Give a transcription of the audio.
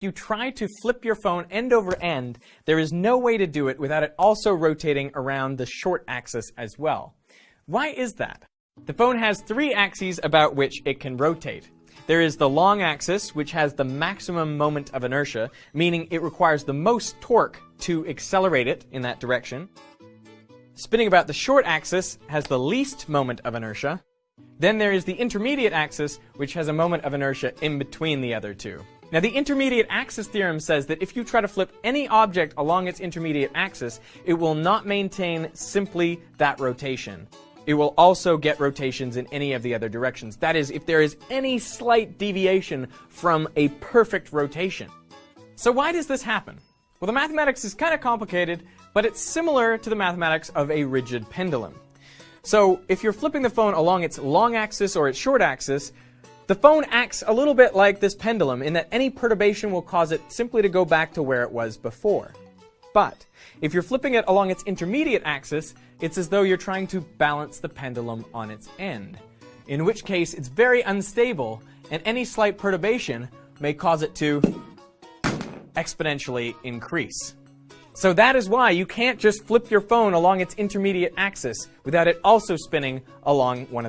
you try to flip your phone end over end, there is no way to do it without it also rotating around the short axis as well. Why is that? The phone has three axes about which it can rotate. There is the long axis, which has the maximum moment of inertia, meaning it requires the most torque to accelerate it in that direction. Spinning about the short axis has the least moment of inertia. Then there is the intermediate axis, which has a moment of inertia in between the other two. Now, the intermediate axis theorem says that if you try to flip any object along its intermediate axis, it will not maintain simply that rotation. It will also get rotations in any of the other directions. That is, if there is any slight deviation from a perfect rotation. So why does this happen? Well, the mathematics is kind of complicated, but it's similar to the mathematics of a rigid pendulum. So if you're flipping the phone along its long axis or its short axis, the phone acts a little bit like this pendulum in that any perturbation will cause it simply to go back to where it was before. But if you're flipping it along its intermediate axis, it's as though you're trying to balance the pendulum on its end, in which case it's very unstable, and any slight perturbation may cause it to exponentially increase. So that is why you can't just flip your phone along its intermediate axis without it also spinning along one of the